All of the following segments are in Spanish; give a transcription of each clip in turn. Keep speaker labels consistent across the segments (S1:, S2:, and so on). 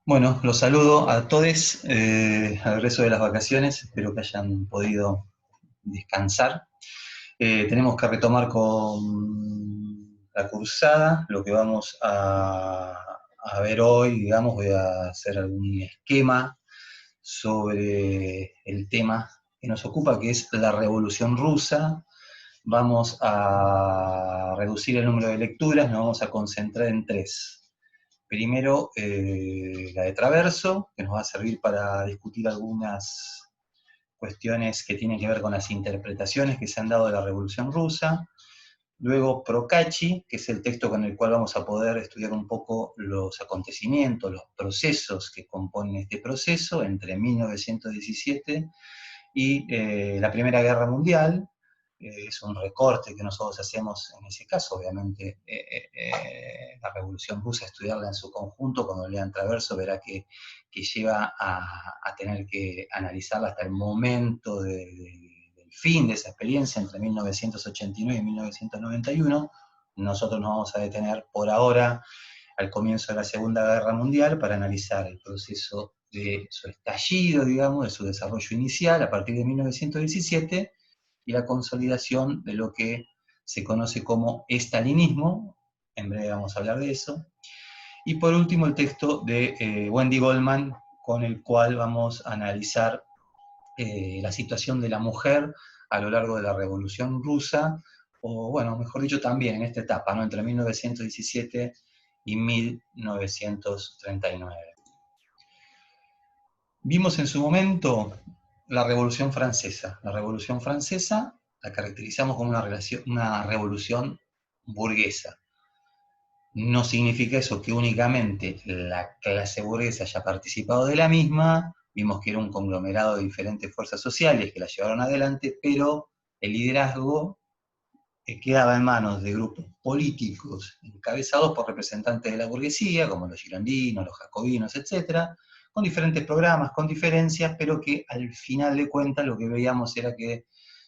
S1: Bueno, los saludo a todos al regreso de las vacaciones. Espero que hayan podido descansar. Tenemos que retomar con la cursada. Lo que vamos a ver hoy, digamos, voy a hacer algún esquema sobre el tema que nos ocupa, que es la Revolución Rusa. Vamos a reducir el número de lecturas, nos vamos a concentrar en tres. Primero, la de Traverso, que nos va a servir para discutir algunas cuestiones que tienen que ver con las interpretaciones que se han dado de la Revolución Rusa. Luego, Procaci, que es el texto con el cual vamos a poder estudiar un poco los acontecimientos, los procesos que componen este proceso entre 1917 y la Primera Guerra Mundial. Es un recorte que nosotros hacemos en ese caso, obviamente la Revolución Rusa, estudiarla en su conjunto, cuando lean Traverso verá que lleva a tener que analizarla hasta el momento del fin de esa experiencia entre 1989 y 1991. Nosotros nos vamos a detener por ahora al comienzo de la Segunda Guerra Mundial para analizar el proceso de su estallido, digamos, de su desarrollo inicial a partir de 1917 y la consolidación de lo que se conoce como estalinismo. En breve vamos a hablar de eso. Y por último, el texto de Wendy Goldman, con el cual vamos a analizar la situación de la mujer a lo largo de la Revolución Rusa, o bueno, mejor dicho, también en esta etapa, ¿no? Entre 1917 y 1939. Vimos en su momento la Revolución Francesa. La Revolución Francesa la caracterizamos como una revolución burguesa. No significa eso que únicamente la clase burguesa haya participado de la misma. Vimos que era un conglomerado de diferentes fuerzas sociales que la llevaron adelante, pero el liderazgo quedaba en manos de grupos políticos encabezados por representantes de la burguesía, como los girondinos, los jacobinos, etcétera, con diferentes programas, con diferencias, pero que al final de cuentas lo que veíamos era que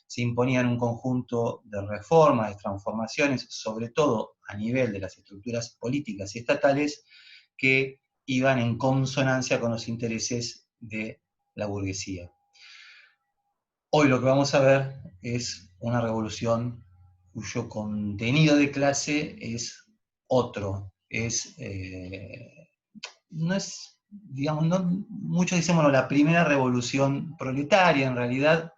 S1: se imponían un conjunto de reformas, de transformaciones, sobre todo a nivel de las estructuras políticas y estatales, que iban en consonancia con los intereses de la burguesía. Hoy lo que vamos a ver es una revolución cuyo contenido de clase es otro, no es, digamos, no, muchos dicen, bueno, la primera revolución proletaria. En realidad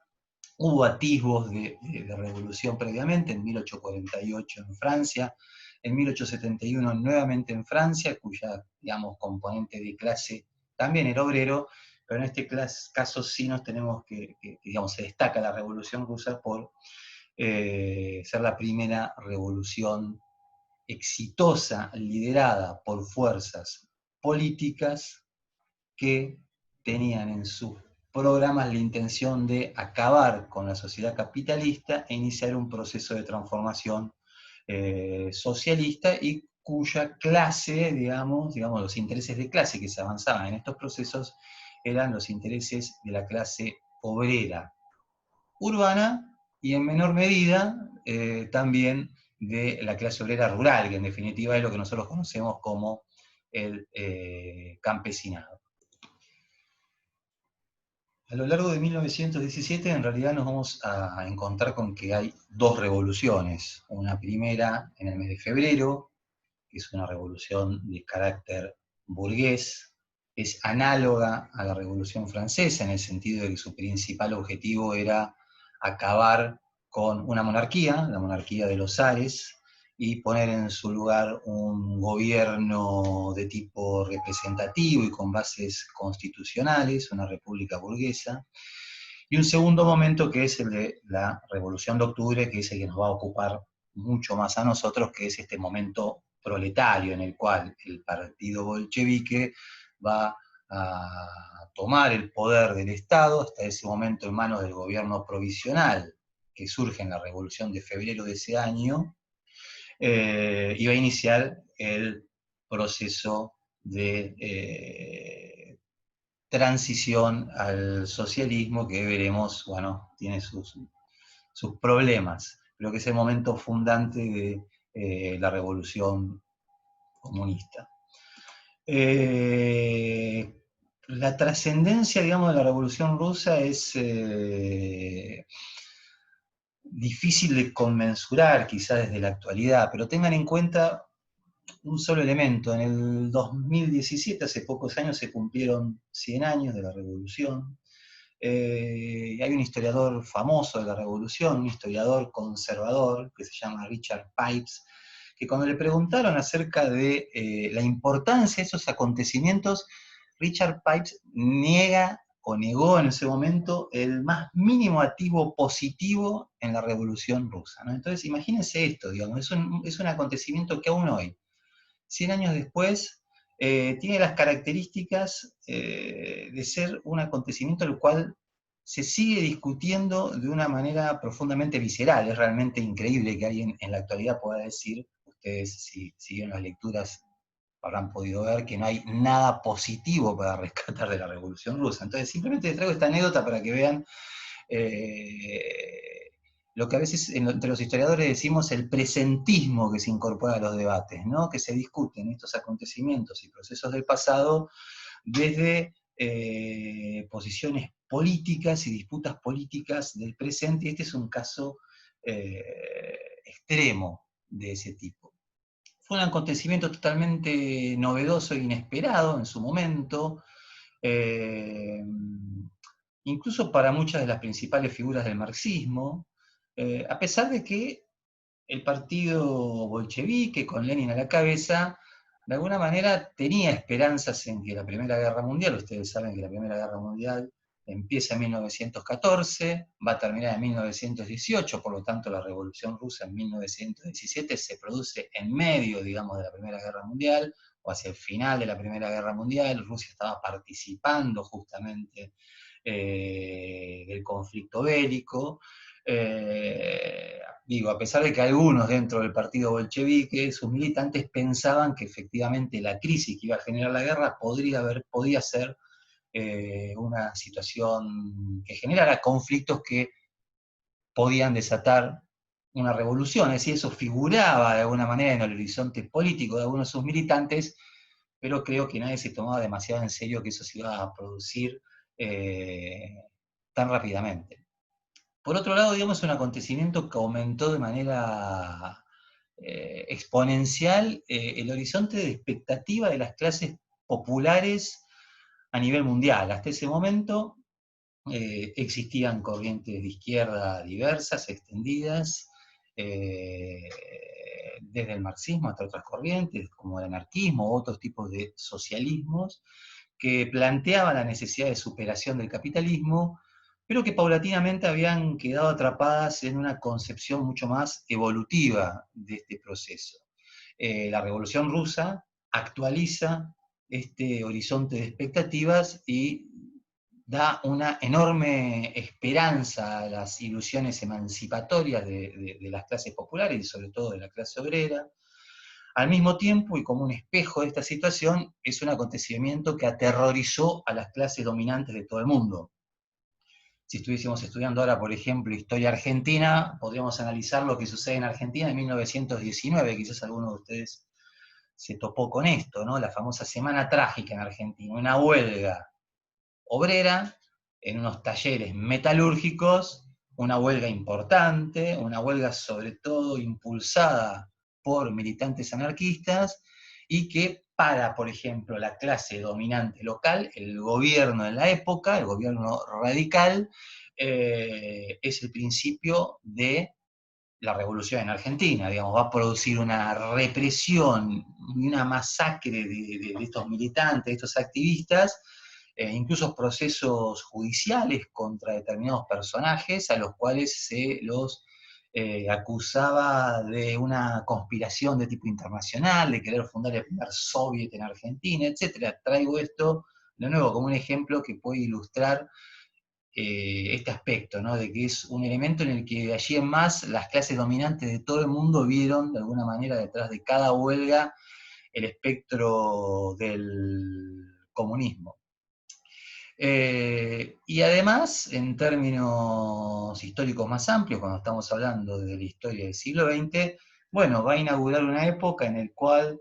S1: hubo atisbos de revolución previamente, en 1848 en Francia, en 1871 nuevamente en Francia, cuya, digamos, componente de clase también era obrero, pero en este caso sí nos tenemos digamos, se destaca la Revolución Rusa por ser la primera revolución exitosa, liderada por fuerzas políticas que tenían en sus programas la intención de acabar con la sociedad capitalista e iniciar un proceso de transformación socialista, y cuya clase, digamos, los intereses de clase que se avanzaban en estos procesos eran los intereses de la clase obrera urbana y en menor medida también de la clase obrera rural, que en definitiva es lo que nosotros conocemos como el campesinado. A lo largo de 1917 en realidad nos vamos a encontrar con que hay dos revoluciones. Una primera en el mes de febrero, que es una revolución de carácter burgués, es análoga a la Revolución Francesa en el sentido de que su principal objetivo era acabar con una monarquía, la monarquía de los zares, y poner en su lugar un gobierno de tipo representativo y con bases constitucionales, una república burguesa. Y un segundo momento que es el de la Revolución de Octubre, que es el que nos va a ocupar mucho más a nosotros, que es este momento proletario en el cual el partido bolchevique va a tomar el poder del Estado, hasta ese momento en manos del gobierno provisional que surge en la Revolución de febrero de ese año, y va a iniciar el proceso de transición al socialismo, que veremos, bueno, tiene sus problemas, pero que es el momento fundante de la revolución comunista. Eh, la trascendencia, digamos, de la Revolución Rusa es difícil de conmensurar quizá desde la actualidad, pero tengan en cuenta un solo elemento. En el 2017, hace pocos años, se cumplieron 100 años de la Revolución. Hay un historiador famoso de la Revolución, un historiador conservador, que se llama Richard Pipes, que cuando le preguntaron acerca de la importancia de esos acontecimientos, Richard Pipes niega o negó en ese momento el más mínimo atisbo positivo en la Revolución Rusa, ¿no? Entonces, imagínense esto, digamos, es un acontecimiento que aún hoy, 100 años después, tiene las características de ser un acontecimiento el cual se sigue discutiendo de una manera profundamente visceral. Es realmente increíble que alguien en la actualidad pueda decir, ustedes si siguen las lecturas habrán podido ver que no hay nada positivo para rescatar de la Revolución Rusa. Entonces simplemente les traigo esta anécdota para que vean eh, lo que a veces entre los historiadores decimos el presentismo que se incorpora a los debates, ¿no? Que se discuten estos acontecimientos y procesos del pasado desde posiciones políticas y disputas políticas del presente, y este es un caso extremo de ese tipo. Fue un acontecimiento totalmente novedoso e inesperado en su momento, eh, incluso para muchas de las principales figuras del marxismo, a pesar de que el partido bolchevique, con Lenin a la cabeza, de alguna manera tenía esperanzas en que la Primera Guerra Mundial, ustedes saben que la Primera Guerra Mundial empieza en 1914, va a terminar en 1918, por lo tanto la Revolución Rusa en 1917 se produce en medio, digamos, de la Primera Guerra Mundial, o hacia el final de la Primera Guerra Mundial. Rusia estaba participando justamente del conflicto bélico. Digo, a pesar de que algunos dentro del partido bolchevique, sus militantes pensaban que efectivamente la crisis que iba a generar la guerra podía ser una situación que generara conflictos que podían desatar una revolución. Es decir, eso figuraba de alguna manera en el horizonte político de algunos de sus militantes, pero creo que nadie se tomaba demasiado en serio que eso se iba a producir tan rápidamente. Por otro lado, digamos, es un acontecimiento que aumentó de manera exponencial el horizonte de expectativa de las clases populares a nivel mundial. Hasta ese momento existían corrientes de izquierda diversas, extendidas, eh, desde el marxismo hasta otras corrientes, como el anarquismo u otros tipos de socialismos, que planteaban la necesidad de superación del capitalismo, pero que paulatinamente habían quedado atrapadas en una concepción mucho más evolutiva de este proceso. La Revolución Rusa actualiza este horizonte de expectativas y da una enorme esperanza a las ilusiones emancipatorias de las clases populares y sobre todo de la clase obrera. Al mismo tiempo, y como un espejo de esta situación, es un acontecimiento que aterrorizó a las clases dominantes de todo el mundo. Si estuviésemos estudiando ahora, por ejemplo, historia argentina, podríamos analizar lo que sucede en Argentina en 1919, quizás alguno de ustedes se topó con esto, ¿no? La famosa Semana Trágica en Argentina, una huelga obrera en unos talleres metalúrgicos, una huelga importante, una huelga sobre todo impulsada por militantes anarquistas y que para, por ejemplo, la clase dominante local, el gobierno de la época, el gobierno radical, es el principio de la revolución en Argentina, digamos, va a producir una represión, una masacre de estos militantes, de estos activistas, incluso procesos judiciales contra determinados personajes a los cuales se los acusaba de una conspiración de tipo internacional, de querer fundar el primer soviet en Argentina, etc. Traigo esto de nuevo como un ejemplo que puede ilustrar este aspecto, ¿no? De que es un elemento en el que de allí en más las clases dominantes de todo el mundo vieron de alguna manera detrás de cada huelga el espectro del comunismo. Y además, en términos históricos más amplios, cuando estamos hablando de la historia del siglo XX, bueno, va a inaugurar una época en la cual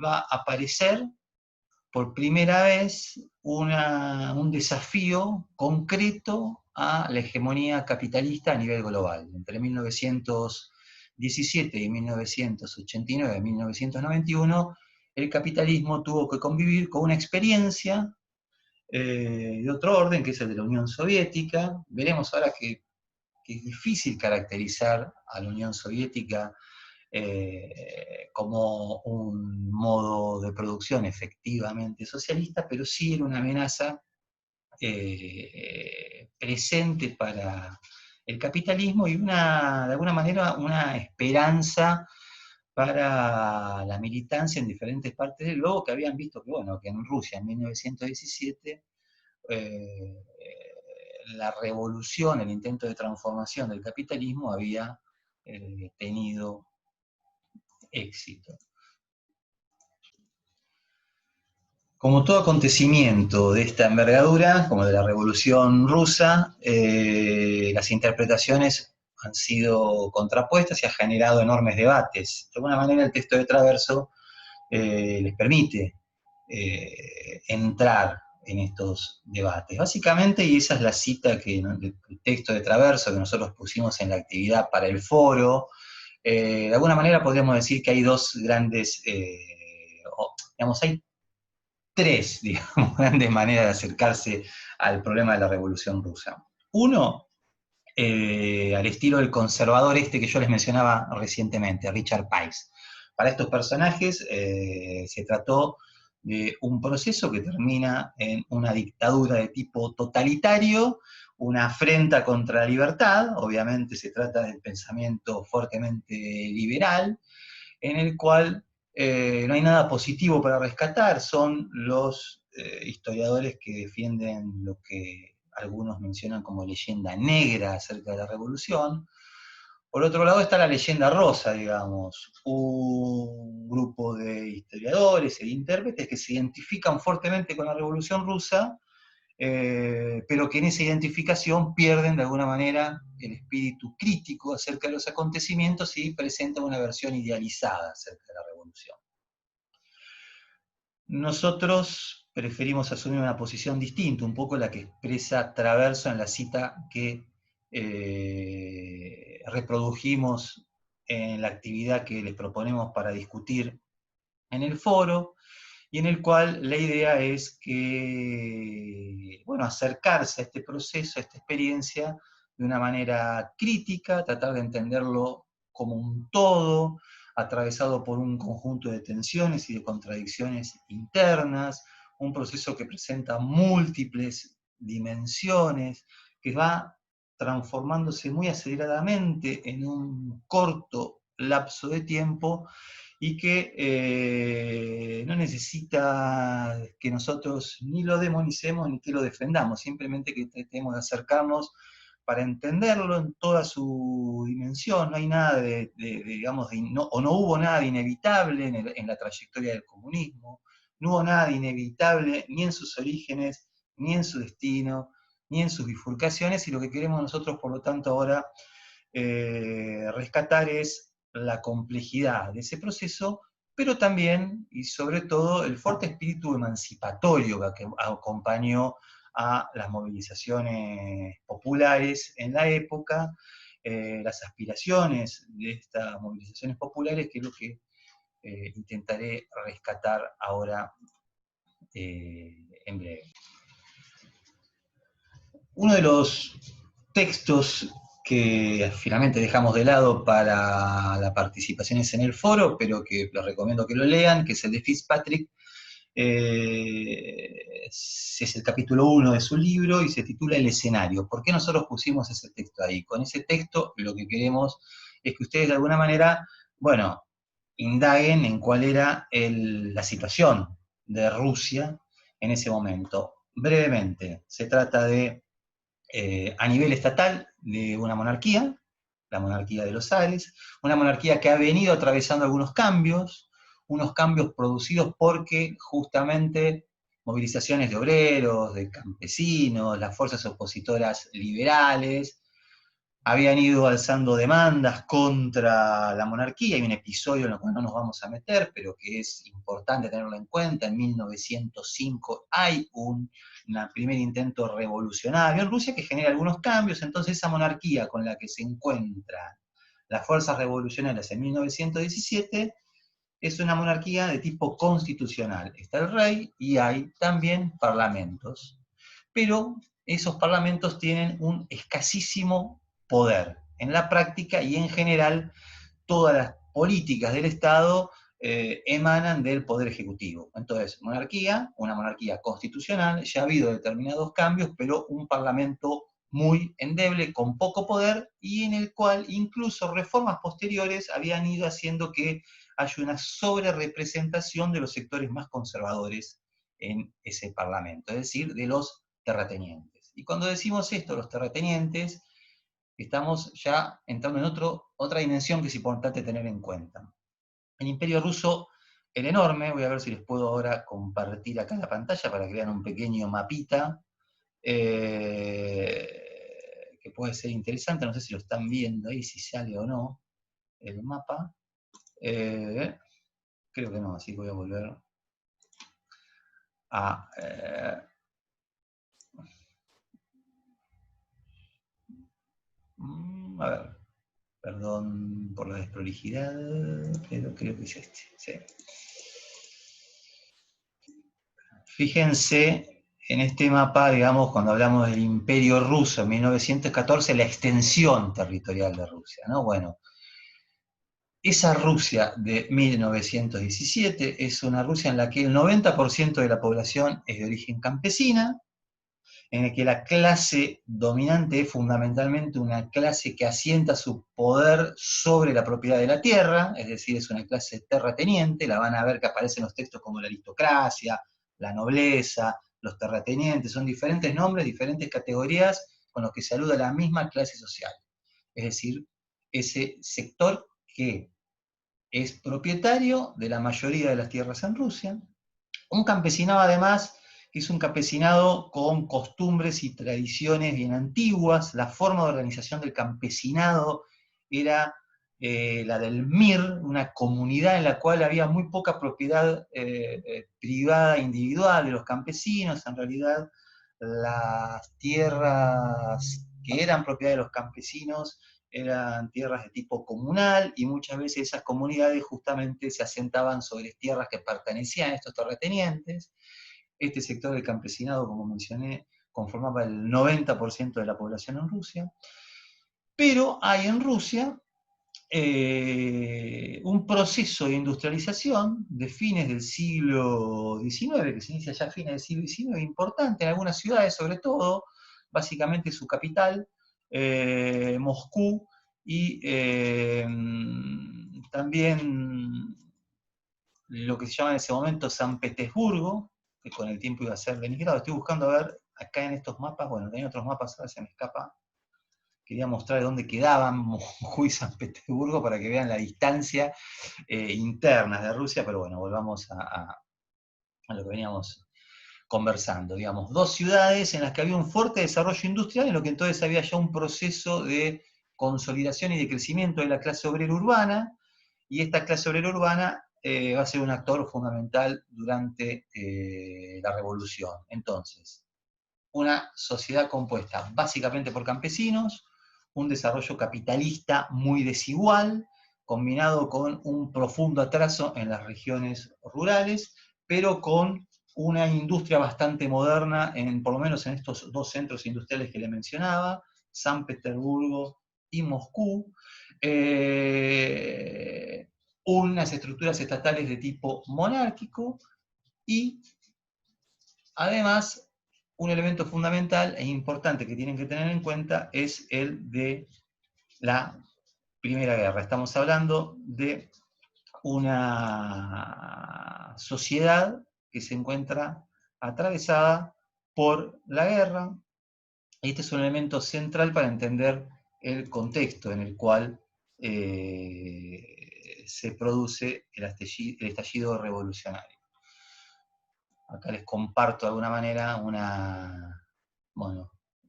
S1: va a aparecer por primera vez un desafío concreto a la hegemonía capitalista a nivel global. Entre 1917 y 1989, 1991, el capitalismo tuvo que convivir con una experiencia de otro orden, que es el de la Unión Soviética. Veremos ahora que es difícil caracterizar a la Unión Soviética como un modo de producción efectivamente socialista, pero sí era una amenaza presente para el capitalismo y de alguna manera una esperanza para la militancia en diferentes partes del globo que habían visto que, bueno, que en Rusia en 1917 eh, la revolución, el intento de transformación del capitalismo había tenido éxito. Como todo acontecimiento de esta envergadura, como de la Revolución Rusa, las interpretaciones han sido contrapuestas y ha generado enormes debates. De alguna manera el texto de Traverso les permite entrar en estos debates. Básicamente, y esa es la cita del texto de Traverso que nosotros pusimos en la actividad para el foro, de alguna manera podríamos decir que hay dos grandes, digamos, hay tres, digamos, grandes maneras de acercarse al problema de la Revolución Rusa. Uno, al estilo del conservador este que yo les mencionaba recientemente, Richard Pais. Para estos personajes se trató de un proceso que termina en una dictadura de tipo totalitario, una afrenta contra la libertad, obviamente se trata del pensamiento fuertemente liberal, en el cual no hay nada positivo para rescatar, son los historiadores que defienden lo que algunos mencionan como leyenda negra acerca de la revolución. Por otro lado está la leyenda rosa, digamos, un grupo de historiadores e intérpretes que se identifican fuertemente con la revolución rusa, pero que en esa identificación pierden de alguna manera el espíritu crítico acerca de los acontecimientos y presentan una versión idealizada acerca de la revolución. Nosotros preferimos asumir una posición distinta, un poco la que expresa Traverso en la cita que reprodujimos en la actividad que les proponemos para discutir en el foro, y en el cual la idea es que, bueno, acercarse a este proceso, a esta experiencia, de una manera crítica, tratar de entenderlo como un todo, atravesado por un conjunto de tensiones y de contradicciones internas, un proceso que presenta múltiples dimensiones, que va transformándose muy aceleradamente en un corto lapso de tiempo, y que no necesita que nosotros ni lo demonicemos ni que lo defendamos, simplemente que tratemos de acercarnos para entenderlo en toda su dimensión. No hay nada digamos, o no hubo nada de inevitable en la trayectoria del comunismo, no hubo nada de inevitable ni en sus orígenes, ni en su destino, ni en sus bifurcaciones, y lo que queremos nosotros, por lo tanto, ahora rescatar es la complejidad de ese proceso, pero también, y sobre todo, el fuerte espíritu emancipatorio que acompañó a las movilizaciones populares en la época, las aspiraciones de estas movilizaciones populares, que es lo que intentaré rescatar ahora en breve. Uno de los textos que finalmente dejamos de lado para la participación en el foro, pero que les recomiendo que lo lean, que es el de Fitzpatrick. Es el capítulo 1 de su libro y se titula El escenario. ¿Por qué nosotros pusimos ese texto ahí? Con ese texto lo que queremos es que ustedes de alguna manera, bueno, indaguen en cuál era la situación de Rusia en ese momento. Brevemente, se trata de a nivel estatal de una monarquía, la monarquía de los Ares, una monarquía que ha venido atravesando algunos cambios, unos cambios producidos porque justamente movilizaciones de obreros, de campesinos, las fuerzas opositoras liberales, habían ido alzando demandas contra la monarquía. Hay un episodio en el cual no nos vamos a meter, pero que es importante tenerlo en cuenta. En 1905 hay un primer intento revolucionario en Rusia que genera algunos cambios. Entonces esa monarquía con la que se encuentran las fuerzas revolucionarias en 1917 es una monarquía de tipo constitucional. Está el rey y hay también parlamentos. Pero esos parlamentos tienen un escasísimo poder. En la práctica y en general, todas las políticas del Estado emanan del Poder Ejecutivo. Entonces, monarquía, una monarquía constitucional, ya ha habido determinados cambios, pero un parlamento muy endeble, con poco poder, y en el cual incluso reformas posteriores habían ido haciendo que haya una sobrerepresentación de los sectores más conservadores en ese parlamento, es decir, de los terratenientes. Y cuando decimos esto, los terratenientes, estamos ya entrando en otra dimensión que es importante tener en cuenta. El Imperio Ruso era enorme, voy a ver si les puedo ahora compartir acá la pantalla para crear un pequeño mapita, que puede ser interesante, no sé si lo están viendo ahí, si sale o no el mapa. Creo que no, así que voy a volver a... a ver, perdón por la desprolijidad, pero creo que es este. Sí. Fíjense en este mapa, digamos, cuando hablamos del Imperio Ruso en 1914, la extensión territorial de Rusia, ¿no? Bueno, esa Rusia de 1917 es una Rusia en la que el 90% de la población es de origen campesina, en el que la clase dominante es fundamentalmente una clase que asienta su poder sobre la propiedad de la tierra, es decir, es una clase terrateniente. La van a ver que aparecen los textos como la aristocracia, la nobleza, los terratenientes, son diferentes nombres, diferentes categorías con los que se alude a la misma clase social, es decir, ese sector que es propietario de la mayoría de las tierras en Rusia. Un campesinado, además, que es un campesinado con costumbres y tradiciones bien antiguas. La forma de organización del campesinado era la del MIR, una comunidad en la cual había muy poca propiedad privada individual de los campesinos. En realidad, las tierras que eran propiedad de los campesinos eran tierras de tipo comunal, y muchas veces esas comunidades justamente se asentaban sobre tierras que pertenecían a estos terratenientes. Este sector del campesinado, como mencioné, conformaba el 90% de la población en Rusia, pero hay en Rusia un proceso de industrialización de fines del siglo XIX, que se inicia ya a fines del siglo XIX, importante en algunas ciudades, sobre todo, básicamente su capital, Moscú, y también lo que se llama en ese momento San Petersburgo, que con el tiempo iba a ser Leningrado. Estoy buscando a ver acá en estos mapas, bueno, tenía otros mapas, ahora se me escapa. Quería mostrar dónde quedaban Moscú y San Petersburgo para que vean la distancia interna de Rusia, pero bueno, volvamos a lo que veníamos conversando. Digamos, dos ciudades en las que había un fuerte desarrollo industrial, en lo que entonces había ya un proceso de consolidación y de crecimiento de la clase obrera urbana, y esta clase obrera urbana va a ser un actor fundamental durante la revolución. Entonces, una sociedad compuesta básicamente por campesinos, un desarrollo capitalista muy desigual, combinado con un profundo atraso en las regiones rurales, pero con una industria bastante moderna, por lo menos en estos dos centros industriales que le mencionaba, San Petersburgo y Moscú, unas estructuras estatales de tipo monárquico, y además un elemento fundamental e importante que tienen que tener en cuenta es el de la Primera Guerra. Estamos hablando de una sociedad que se encuentra atravesada por la guerra, y este es un elemento central para entender el contexto en el cual se produce el estallido revolucionario. Acá les comparto de alguna manera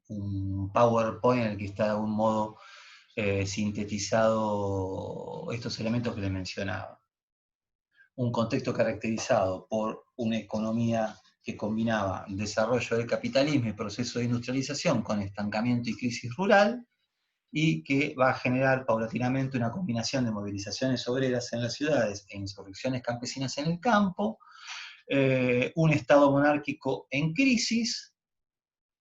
S1: un PowerPoint en el que está de algún modo sintetizado estos elementos que les mencionaba. Un contexto caracterizado por una economía que combinaba el desarrollo del capitalismo y proceso de industrialización con estancamiento y crisis rural, y que va a generar paulatinamente una combinación de movilizaciones obreras en las ciudades e insurrecciones campesinas en el campo, un Estado monárquico en crisis,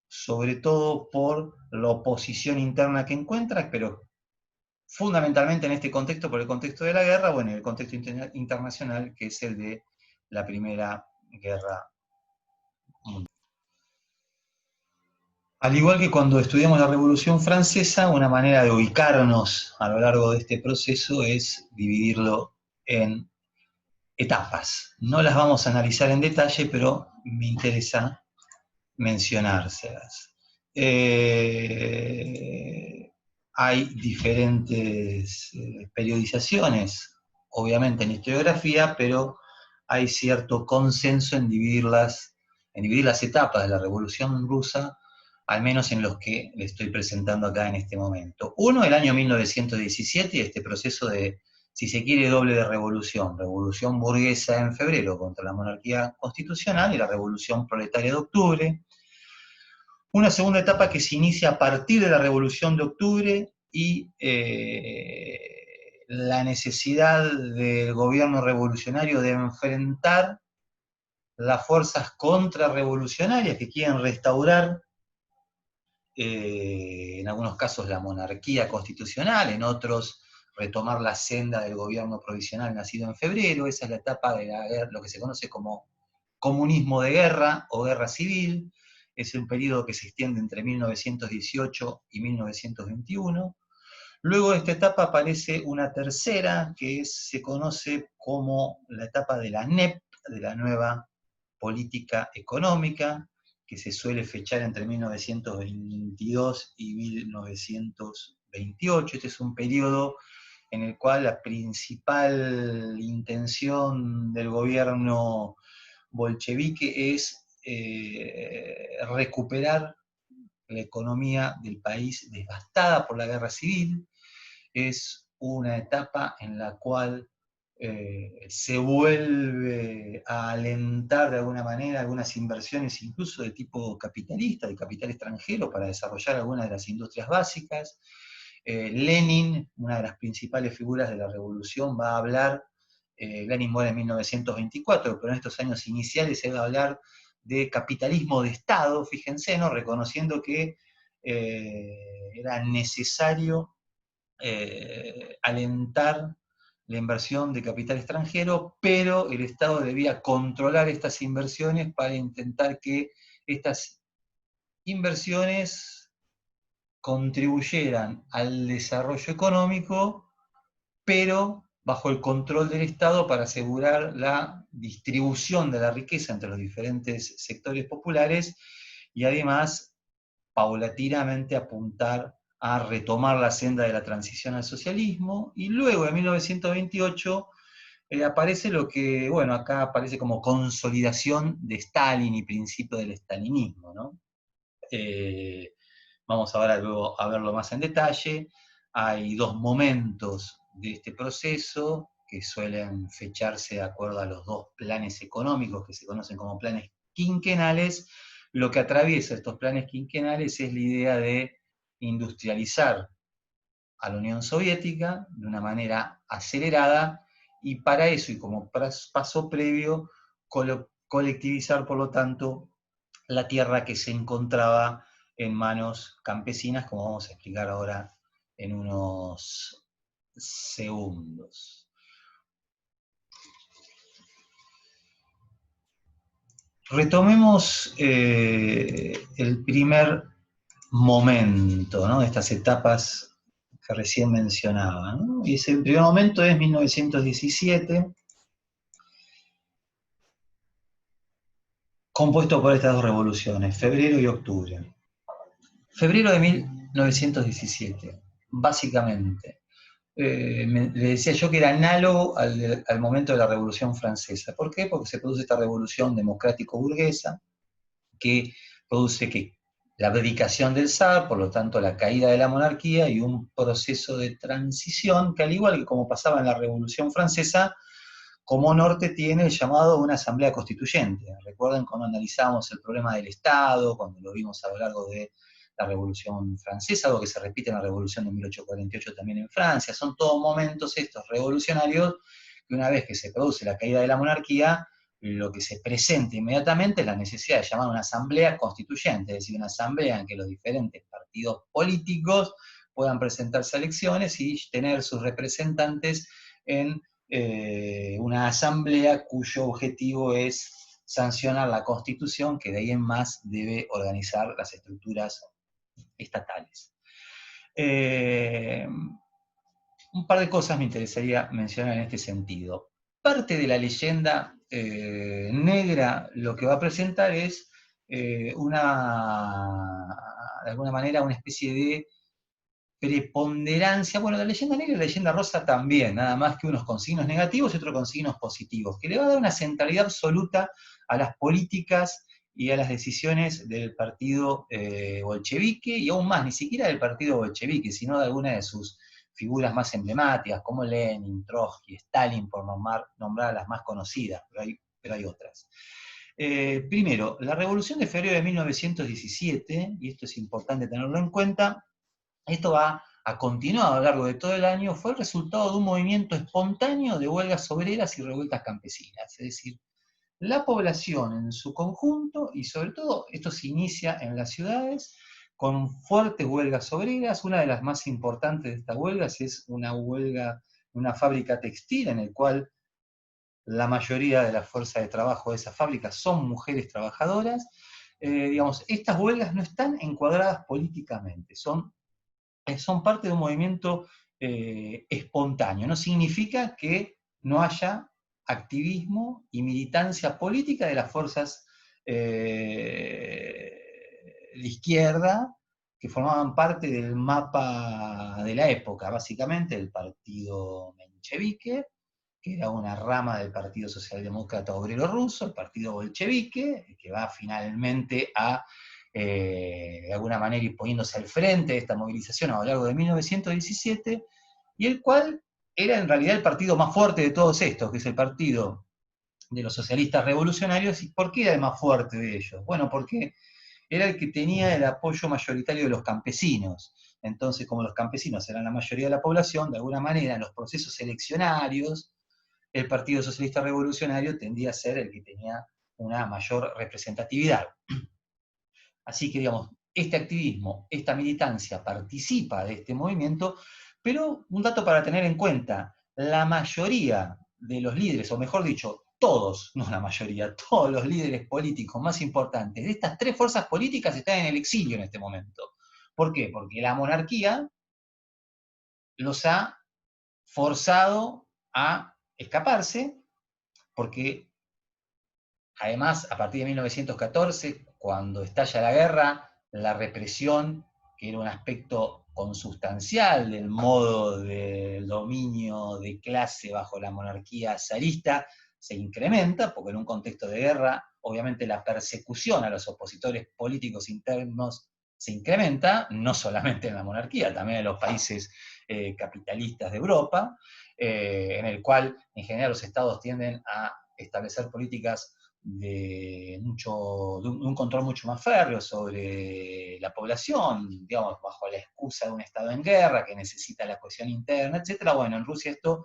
S1: sobre todo por la oposición interna que encuentra, pero fundamentalmente en este contexto, por el contexto de la guerra, bueno, el contexto internacional, que es el de la Primera Guerra Mundial. Al igual que cuando estudiamos la Revolución Francesa, una manera de ubicarnos a lo largo de este proceso es dividirlo en etapas. No las vamos a analizar en detalle, pero me interesa mencionárselas. Hay diferentes periodizaciones, obviamente en historiografía, pero hay cierto consenso en dividir las etapas de la Revolución Rusa, al menos en los que le estoy presentando acá en este momento. Uno, el año 1917, y este proceso de, si se quiere, doble de revolución burguesa en febrero contra la monarquía constitucional y la revolución proletaria de octubre. Una segunda etapa que se inicia a partir de la Revolución de Octubre y la necesidad del gobierno revolucionario de enfrentar las fuerzas contrarrevolucionarias que quieren restaurar, en algunos casos, la monarquía constitucional, en otros retomar la senda del gobierno provisional nacido en febrero. Esa es la etapa de lo que se conoce como comunismo de guerra o guerra civil. Es un periodo que se extiende entre 1918 y 1921. Luego de esta etapa aparece una tercera que se conoce como la etapa de la NEP, de la nueva política económica, que se suele fechar entre 1922 y 1928. Este es un periodo en el cual la principal intención del gobierno bolchevique es recuperar la economía del país devastada por la guerra civil. Es una etapa en la cual se vuelve a alentar de alguna manera algunas inversiones incluso de tipo capitalista, de capital extranjero, para desarrollar algunas de las industrias básicas. Lenin, una de las principales figuras de la revolución, va a hablar, Lenin muere en 1924, pero en estos años iniciales se va a hablar de capitalismo de Estado, fíjense, ¿no? Reconociendo que era necesario alentar la inversión de capital extranjero, pero el Estado debía controlar estas inversiones para intentar que estas inversiones contribuyeran al desarrollo económico, pero bajo el control del Estado para asegurar la distribución de la riqueza entre los diferentes sectores populares y además paulatinamente apuntar a retomar la senda de la transición al socialismo. Y luego, en 1928, aparece lo que, bueno, acá aparece como consolidación de Stalin y principio del stalinismo, ¿no? Vamos ahora luego a verlo más en detalle. Hay dos momentos de este proceso que suelen fecharse de acuerdo a los dos planes económicos que se conocen como planes quinquenales. Lo que atraviesa estos planes quinquenales es la idea de industrializar a la Unión Soviética de una manera acelerada, y para eso, y como paso previo, colectivizar, por lo tanto, la tierra que se encontraba en manos campesinas, como vamos a explicar ahora en unos segundos. Retomemos el primer momento, ¿no? De estas etapas que recién mencionaba, ¿no? Y ese primer momento es 1917, compuesto por estas dos revoluciones, febrero y octubre. Febrero de 1917, básicamente. Le decía yo que era análogo al momento de la Revolución Francesa. ¿Por qué? Porque se produce esta revolución democrático-burguesa que produce que la abdicación del zar, por lo tanto la caída de la monarquía y un proceso de transición que, al igual que como pasaba en la Revolución Francesa, como norte tiene el llamado una asamblea constituyente. Recuerden cuando analizamos el problema del Estado, cuando lo vimos a lo largo de la Revolución Francesa, algo que se repite en la Revolución de 1848 también en Francia. Son todos momentos estos revolucionarios que una vez que se produce la caída de la monarquía, lo que se presenta inmediatamente es la necesidad de llamar una asamblea constituyente, es decir, una asamblea en que los diferentes partidos políticos puedan presentarse a elecciones y tener sus representantes en una asamblea cuyo objetivo es sancionar la Constitución, que de ahí en más debe organizar las estructuras estatales. Un par de cosas me interesaría mencionar en este sentido. Parte de la leyenda negra lo que va a presentar es de alguna manera, una especie de preponderancia, bueno, la leyenda negra y la leyenda rosa también, nada más que unos con signos negativos y otros con signos positivos, que le va a dar una centralidad absoluta a las políticas y a las decisiones del partido bolchevique, y aún más, ni siquiera del partido bolchevique, sino de alguna de sus figuras más emblemáticas, como Lenin, Trotsky, Stalin, por nombrar a las más conocidas, pero hay otras. Primero, la Revolución de Febrero de 1917, y esto es importante tenerlo en cuenta, esto va a continuar a lo largo de todo el año, fue el resultado de un movimiento espontáneo de huelgas obreras y revueltas campesinas. Es decir, la población en su conjunto, y sobre todo esto se inicia en las ciudades, con fuertes huelgas obreras. Una de las más importantes de estas huelgas es una huelga en una fábrica textil, en el cual la mayoría de la fuerza de trabajo de esa fábrica son mujeres trabajadoras. Digamos, estas huelgas no están encuadradas políticamente, son parte de un movimiento espontáneo. No significa que no haya activismo y militancia política de las fuerzas de izquierda que formaban parte del mapa de la época, básicamente el partido menchevique, que era una rama del Partido Socialdemócrata Obrero Ruso, el partido bolchevique, que va finalmente a de alguna manera ir poniéndose al frente de esta movilización a lo largo de 1917, y el cual era en realidad el partido más fuerte de todos estos, que es el partido de los socialistas revolucionarios. ¿Y por qué era el más fuerte de ellos? Bueno, porque era el que tenía el apoyo mayoritario de los campesinos. Entonces, como los campesinos eran la mayoría de la población, de alguna manera en los procesos eleccionarios, el Partido Socialista Revolucionario tendía a ser el que tenía una mayor representatividad. Así que, digamos, este activismo, esta militancia participa de este movimiento, pero un dato para tener en cuenta, la mayoría de los líderes, o mejor dicho, todos, no la mayoría, todos los líderes políticos más importantes de estas tres fuerzas políticas están en el exilio en este momento. ¿Por qué? Porque la monarquía los ha forzado a escaparse, porque además, a partir de 1914, cuando estalla la guerra, la represión, que era un aspecto consustancial del modo del dominio de clase bajo la monarquía zarista, se incrementa, porque en un contexto de guerra, obviamente la persecución a los opositores políticos internos se incrementa, no solamente en la monarquía, también en los países capitalistas de Europa, en el cual en general los estados tienden a establecer políticas de un control mucho más férreo sobre la población, digamos, bajo la excusa de un Estado en guerra que necesita la cohesión interna, etc. Bueno, en Rusia esto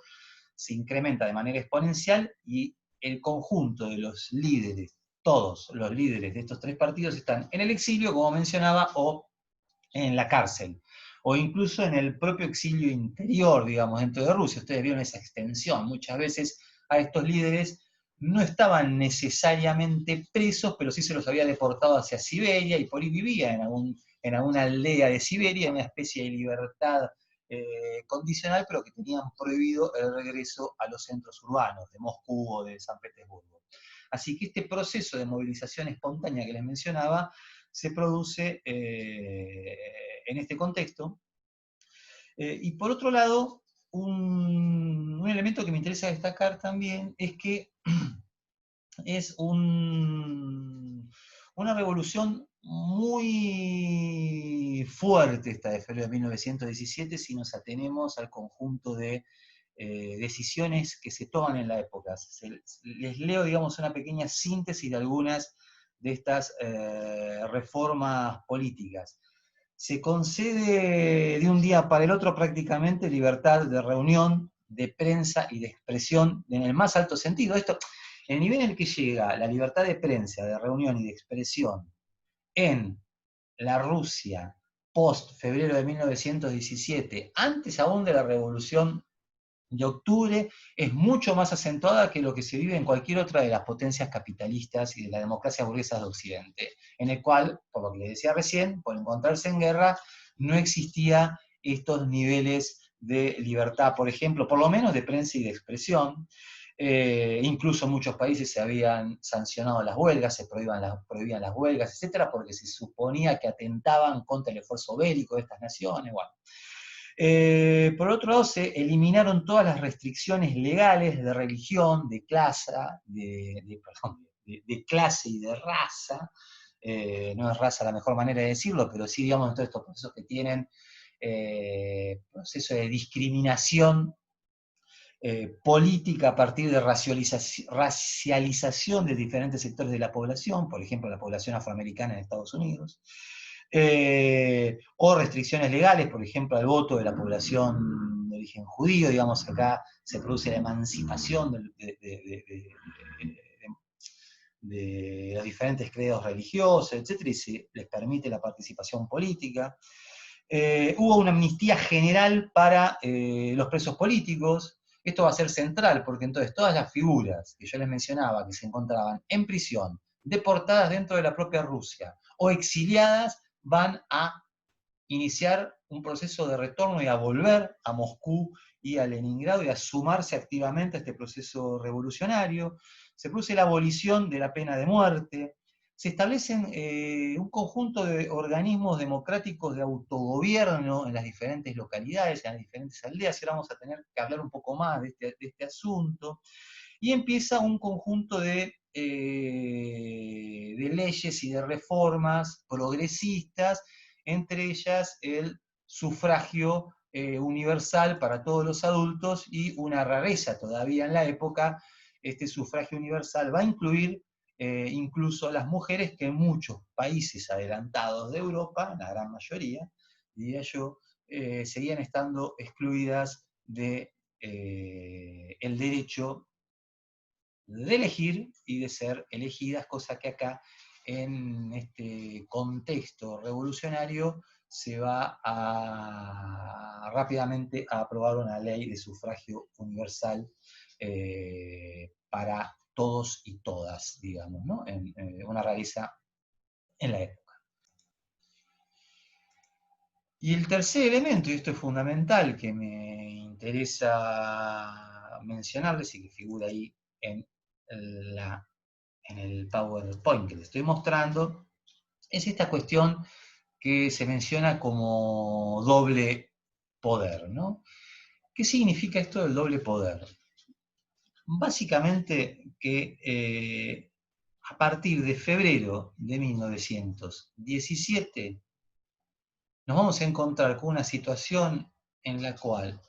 S1: se incrementa de manera exponencial y el conjunto de los líderes, todos los líderes de estos tres partidos están en el exilio, como mencionaba, o en la cárcel, o incluso en el propio exilio interior, digamos, dentro de Rusia. Ustedes vieron esa extensión. Muchas veces a estos líderes no estaban necesariamente presos, pero sí se los había deportado hacia Siberia, y por ahí vivían en alguna aldea de Siberia, en una especie de libertad condicional, pero que tenían prohibido el regreso a los centros urbanos de Moscú o de San Petersburgo. Así que este proceso de movilización espontánea que les mencionaba se produce en este contexto. Y por otro lado, un elemento que me interesa destacar también es que es una revolución muy fuerte esta de febrero de 1917 si nos atenemos al conjunto de decisiones que se toman en la época. Les leo, digamos, una pequeña síntesis de algunas de estas reformas políticas. Se concede de un día para el otro prácticamente libertad de reunión, de prensa y de expresión en el más alto sentido. Esto, el nivel en el que llega la libertad de prensa, de reunión y de expresión en la Rusia post febrero de 1917, antes aún de la Revolución de Octubre, es mucho más acentuada que lo que se vive en cualquier otra de las potencias capitalistas y de las democracias burguesas de Occidente, en el cual, por lo que les decía recién, por encontrarse en guerra, no existía estos niveles de libertad, por ejemplo, por lo menos de prensa y de expresión. Incluso en muchos países se habían sancionado las huelgas, se prohibían las huelgas, etcétera, porque se suponía que atentaban contra el esfuerzo bélico de estas naciones. Bueno. Por otro lado, se eliminaron todas las restricciones legales de religión, de clase, de clase y de raza. No es raza la mejor manera de decirlo, pero sí, digamos, todos estos procesos que tienen proceso de discriminación política a partir de racialización de diferentes sectores de la población, por ejemplo, la población afroamericana en Estados Unidos, o restricciones legales, por ejemplo, al voto de la población de origen judío, digamos, acá se produce la emancipación de los diferentes credos religiosos, etcétera, y se les permite la participación política. Hubo una amnistía general para los presos políticos. Esto va a ser central, porque entonces todas las figuras que yo les mencionaba, que se encontraban en prisión, deportadas dentro de la propia Rusia, o exiliadas, van a iniciar un proceso de retorno y a volver a Moscú y a Leningrado y a sumarse activamente a este proceso revolucionario. Se produce la abolición de la pena de muerte. Se establecen un conjunto de organismos democráticos de autogobierno en las diferentes localidades, en las diferentes aldeas, y ahora vamos a tener que hablar un poco más de este asunto. Y empieza un conjunto de leyes y de reformas progresistas, entre ellas el sufragio universal para todos los adultos y una rareza todavía en la época, este sufragio universal va a incluir incluso a las mujeres que en muchos países adelantados de Europa, la gran mayoría, diría yo, seguían estando excluidas de el derecho de elegir y de ser elegidas, cosa que acá en este contexto revolucionario se va rápidamente a aprobar una ley de sufragio universal para todos y todas, digamos, ¿no? Una rareza en la época. Y el tercer elemento, y esto es fundamental, que me interesa mencionarles y que figura ahí en en el PowerPoint que les estoy mostrando, es esta cuestión que se menciona como doble poder, ¿no? ¿Qué significa esto del doble poder? Básicamente que a partir de febrero de 1917 nos vamos a encontrar con una situación en la cual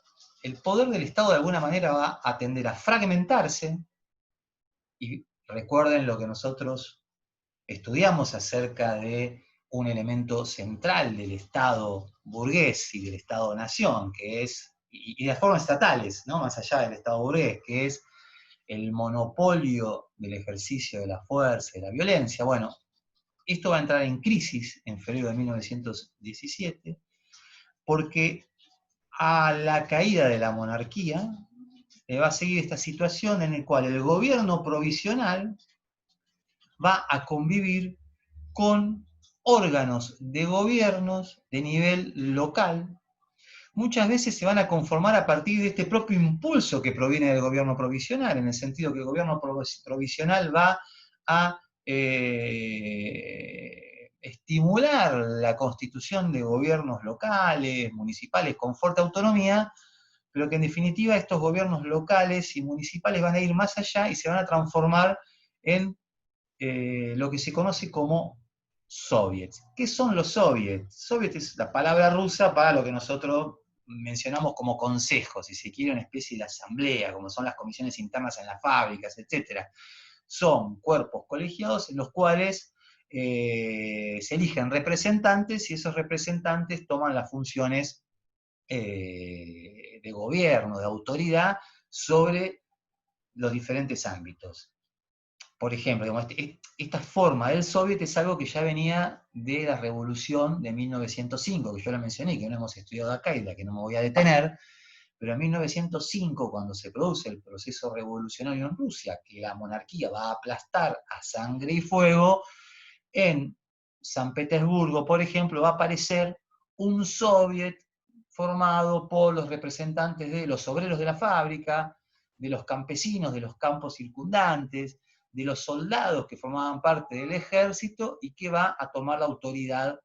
S1: el poder del Estado de alguna manera va a tender a fragmentarse, y recuerden lo que nosotros estudiamos acerca de un elemento central del Estado burgués y del Estado-nación, que es, y de formas estatales, ¿no? Más allá del Estado burgués, que es el monopolio del ejercicio de la fuerza y la violencia. Bueno, esto va a entrar en crisis en febrero de 1917, porque a la caída de la monarquía va a seguir esta situación en la cual el gobierno provisional va a convivir con órganos de gobiernos de nivel local. Muchas veces se van a conformar a partir de este propio impulso que proviene del gobierno provisional, en el sentido que el gobierno provisional va a estimular la constitución de gobiernos locales, municipales, con fuerte autonomía, pero que en definitiva estos gobiernos locales y municipales van a ir más allá y se van a transformar en lo que se conoce como soviets. ¿Qué son los soviets? Soviet es la palabra rusa para lo que nosotros mencionamos como consejo, si se quiere, una especie de asamblea, como son las comisiones internas en las fábricas, etc. Son cuerpos colegiados en los cuales se eligen representantes y esos representantes toman las funciones de gobierno, de autoridad sobre los diferentes ámbitos. Por ejemplo, digamos, esta forma del soviet es algo que ya venía de la revolución de 1905, que yo la mencioné, que no hemos estudiado acá y de la que no me voy a detener, pero en 1905, cuando se produce el proceso revolucionario en Rusia, que la monarquía va a aplastar a sangre y fuego, en San Petersburgo, por ejemplo, va a aparecer un soviet formado por los representantes de los obreros de la fábrica, de los campesinos de los campos circundantes, de los soldados que formaban parte del ejército y que va a tomar la autoridad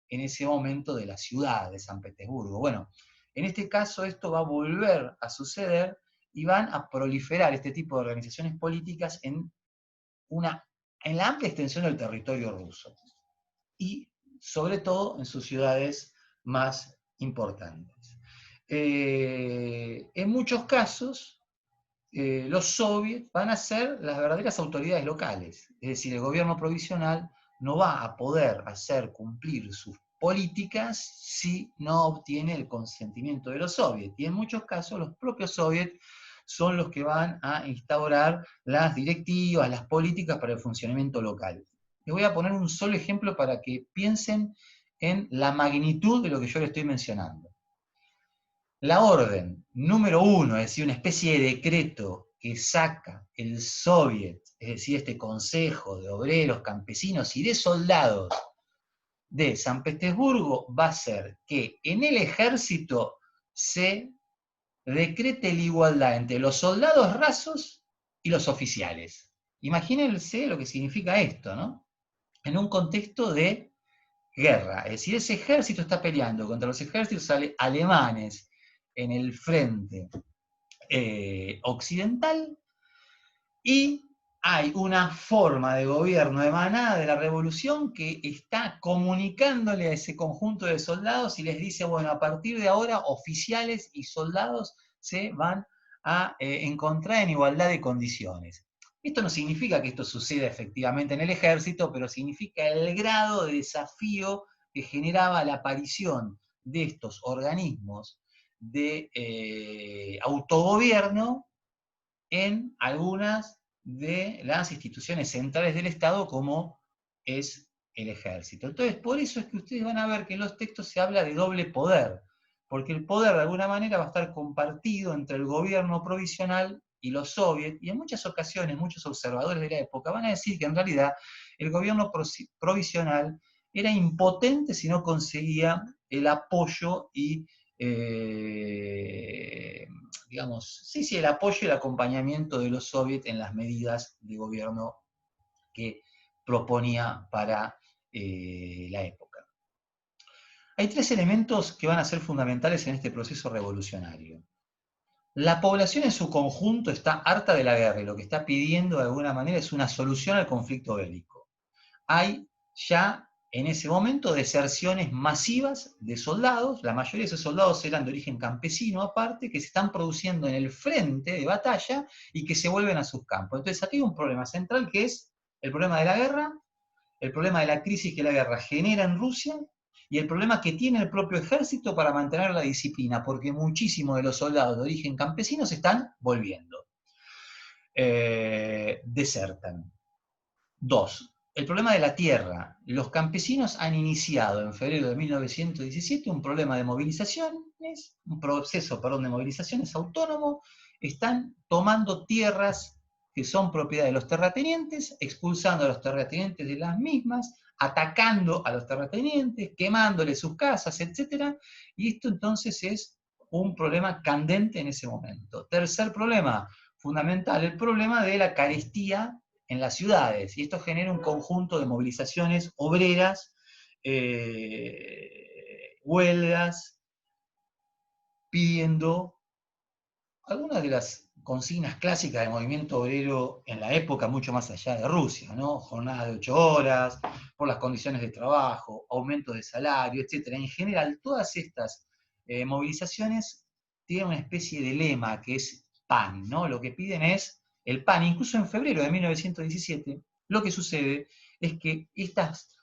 S1: en ese momento de la ciudad de San Petersburgo. Bueno, en este caso esto va a volver a suceder y van a proliferar este tipo de organizaciones políticas en la amplia extensión del territorio ruso y sobre todo en sus ciudades más importantes. En muchos casos, los soviets van a ser las verdaderas autoridades locales, es decir, el gobierno provisional no va a poder hacer cumplir sus políticas si no obtiene el consentimiento de los soviets, y en muchos casos los propios soviets son los que van a instaurar las directivas, las políticas para el funcionamiento local. Les voy a poner un solo ejemplo para que piensen en la magnitud de lo que yo les estoy mencionando. La orden número 1, es decir, una especie de decreto que saca el soviet, es decir, este consejo de obreros, campesinos y de soldados de San Petersburgo, va a ser que en el ejército se decrete la igualdad entre los soldados rasos y los oficiales. Imagínense lo que significa esto, ¿no? En un contexto de guerra, es decir, ese ejército está peleando contra los ejércitos alemanes en el frente occidental y hay una forma de gobierno emanada de la revolución que está comunicándole a ese conjunto de soldados y les dice, bueno, a partir de ahora oficiales y soldados se van a encontrar en igualdad de condiciones. Esto no significa que esto suceda efectivamente en el ejército, pero significa el grado de desafío que generaba la aparición de estos organismos de autogobierno en algunas de las instituciones centrales del Estado, como es el ejército. Entonces, por eso es que ustedes van a ver que en los textos se habla de doble poder, porque el poder de alguna manera va a estar compartido entre el gobierno provisional y los soviets, y en muchas ocasiones muchos observadores de la época van a decir que en realidad el gobierno provisional era impotente si no conseguía el apoyo y digamos, sí, el apoyo y el acompañamiento de los soviets en las medidas de gobierno que proponía para la época. Hay tres elementos que van a ser fundamentales en este proceso revolucionario. La población en su conjunto está harta de la guerra y lo que está pidiendo de alguna manera es una solución al conflicto bélico. Hay ya en ese momento deserciones masivas de soldados, la mayoría de esos soldados eran de origen campesino aparte, que se están produciendo en el frente de batalla y que se vuelven a sus campos. Entonces aquí hay un problema central que es el problema de la guerra, el problema de la crisis que la guerra genera en Rusia y el problema que tiene el propio ejército para mantener la disciplina, porque muchísimos de los soldados de origen campesino se están volviendo. Desertan. Dos, el problema de la tierra. Los campesinos han iniciado en febrero de 1917 un problema de movilizaciones, un proceso, perdón, de movilizaciones autónomo. Están tomando tierras que son propiedad de los terratenientes, expulsando a los terratenientes de las mismas, atacando a los terratenientes, quemándoles sus casas, etc. Y esto entonces es un problema candente en ese momento. Tercer problema fundamental, el problema de la carestía en las ciudades, y esto genera un conjunto de movilizaciones obreras, huelgas, pidiendo algunas de las consignas clásicas del movimiento obrero en la época, mucho más allá de Rusia, ¿no? Jornadas de 8 horas, por las condiciones de trabajo, aumentos de salario, etc. En general, todas estas movilizaciones tienen una especie de lema que es pan, ¿no? Lo que piden es el pan. Incluso en febrero de 1917, lo que sucede es que estas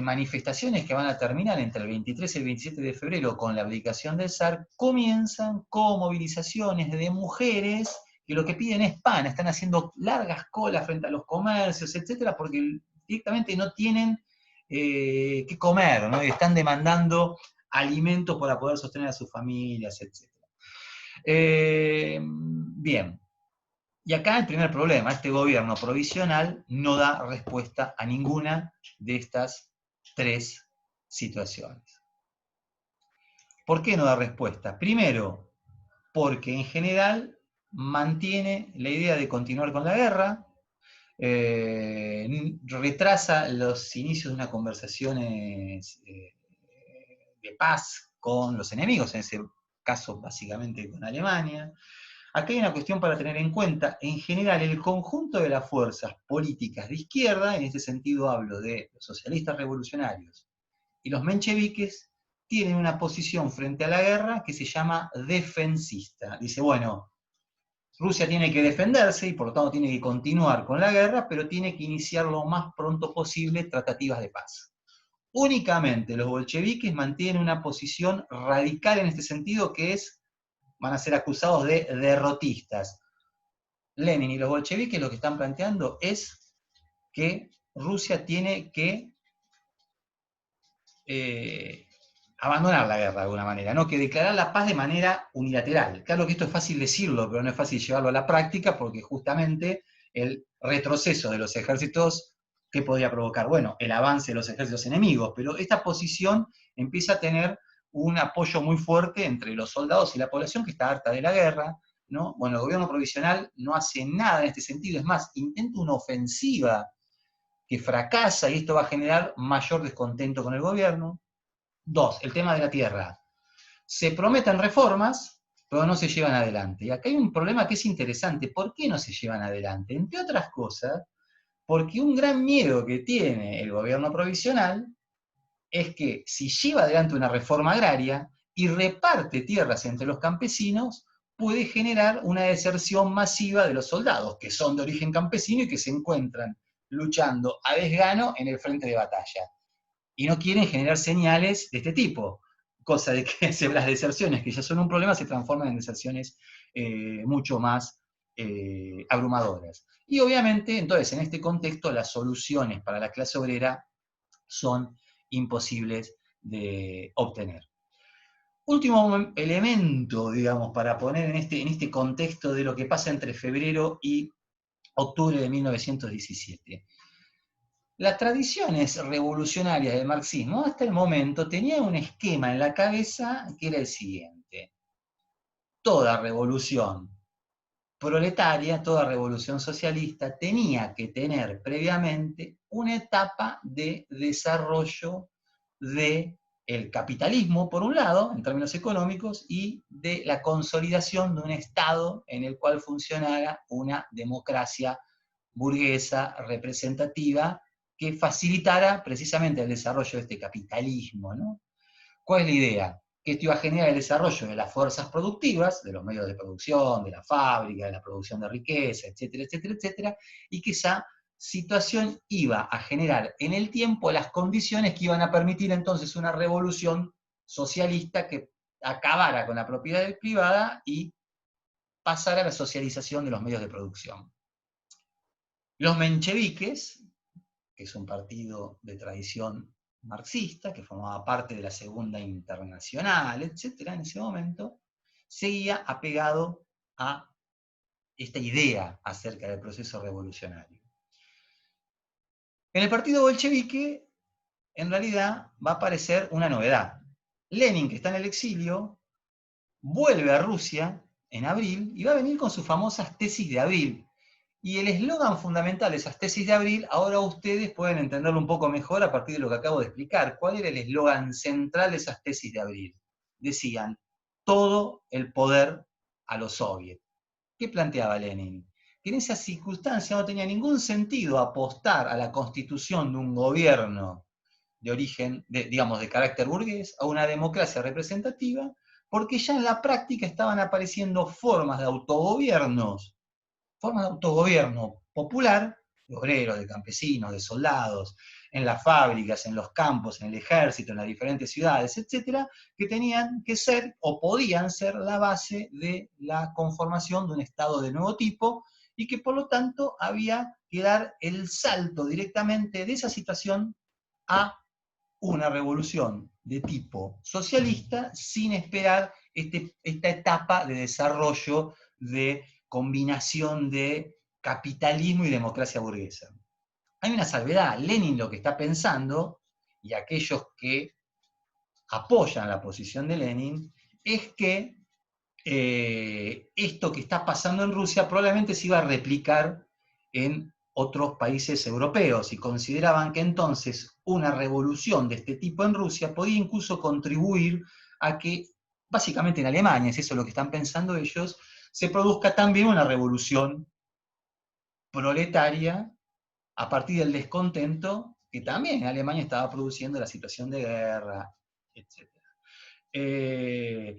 S1: manifestaciones que van a terminar entre el 23 y el 27 de febrero con la abdicación del zar, comienzan con movilizaciones de mujeres que lo que piden es pan, están haciendo largas colas frente a los comercios, etcétera, porque directamente no tienen qué comer, ¿no? Y están demandando alimentos para poder sostener a sus familias, etcétera. Bien, y acá el primer problema, este gobierno provisional no da respuesta a ninguna de estas tres situaciones. ¿Por qué no da respuesta? Primero, porque en general mantiene la idea de continuar con la guerra, retrasa los inicios de unas conversaciones de paz con los enemigos, en ese caso básicamente con Alemania. Acá hay una cuestión para tener en cuenta. En general, el conjunto de las fuerzas políticas de izquierda, en este sentido hablo de los socialistas revolucionarios y los mencheviques, tienen una posición frente a la guerra que se llama defensista. Dice, bueno, Rusia tiene que defenderse y por lo tanto tiene que continuar con la guerra, pero tiene que iniciar lo más pronto posible tratativas de paz. Únicamente los bolcheviques mantienen una posición radical en este sentido, que es, van a ser acusados de derrotistas. Lenin y los bolcheviques lo que están planteando es que Rusia tiene que abandonar la guerra de alguna manera, ¿no? Que declarar la paz de manera unilateral. Claro que esto es fácil decirlo, pero no es fácil llevarlo a la práctica porque justamente el retroceso de los ejércitos, ¿qué podría provocar? Bueno, el avance de los ejércitos enemigos, pero esta posición empieza a tener un apoyo muy fuerte entre los soldados y la población que está harta de la guerra, ¿no? Bueno, el gobierno provisional no hace nada en este sentido, es más, intenta una ofensiva que fracasa y esto va a generar mayor descontento con el gobierno. Dos, el tema de la tierra. Se prometen reformas, pero no se llevan adelante. Y acá hay un problema que es interesante. ¿Por qué no se llevan adelante? Entre otras cosas, porque un gran miedo que tiene el gobierno provisional es que si lleva adelante una reforma agraria y reparte tierras entre los campesinos, puede generar una deserción masiva de los soldados, que son de origen campesino y que se encuentran luchando a desgano en el frente de batalla. Y no quieren generar señales de este tipo, cosa de que las deserciones, que ya son un problema, se transforman en deserciones mucho más abrumadoras. Y obviamente, entonces, en este contexto, las soluciones para la clase obrera son imposibles de obtener. Último elemento, digamos, para poner en este contexto de lo que pasa entre febrero y octubre de 1917. Las tradiciones revolucionarias del marxismo hasta el momento tenían un esquema en la cabeza que era el siguiente. Toda revolución proletaria, toda revolución socialista tenía que tener previamente una etapa de desarrollo del capitalismo, por un lado, en términos económicos, y de la consolidación de un Estado en el cual funcionara una democracia burguesa representativa que facilitara precisamente el desarrollo de este capitalismo, ¿no? ¿Cuál es la idea? Que esto iba a generar el desarrollo de las fuerzas productivas, de los medios de producción, de la fábrica, de la producción de riqueza, etcétera, etcétera, etcétera, y que esa situación iba a generar en el tiempo las condiciones que iban a permitir entonces una revolución socialista que acabara con la propiedad privada y pasara a la socialización de los medios de producción. Los mencheviques, que es un partido de tradición marxista, que formaba parte de la Segunda Internacional, etcétera, en ese momento, seguía apegado a esta idea acerca del proceso revolucionario. En el partido bolchevique, en realidad, va a aparecer una novedad. Lenin, que está en el exilio, vuelve a Rusia en abril y va a venir con sus famosas tesis de abril. Y el eslogan fundamental de esas tesis de abril, ahora ustedes pueden entenderlo un poco mejor a partir de lo que acabo de explicar. ¿Cuál era el eslogan central de esas tesis de abril? Decían, todo el poder a los soviets. ¿qué planteaba Lenin? Que en esa circunstancia no tenía ningún sentido apostar a la constitución de un gobierno de origen, digamos, de carácter burgués, a una democracia representativa, porque ya en la práctica estaban apareciendo formas de autogobierno popular, de obreros, de campesinos, de soldados, en las fábricas, en los campos, en el ejército, en las diferentes ciudades, etcétera, que tenían que ser o podían ser la base de la conformación de un Estado de nuevo tipo y que por lo tanto había que dar el salto directamente de esa situación a una revolución de tipo socialista sin esperar esta etapa de desarrollo de combinación de capitalismo y democracia burguesa. Hay una salvedad, Lenin lo que está pensando, y aquellos que apoyan la posición de Lenin, es que esto que está pasando en Rusia probablemente se iba a replicar en otros países europeos y consideraban que entonces una revolución de este tipo en Rusia podía incluso contribuir a que, básicamente en Alemania, si eso es lo que están pensando ellos, se produzca también una revolución proletaria a partir del descontento que también en Alemania estaba produciendo la situación de guerra, etc.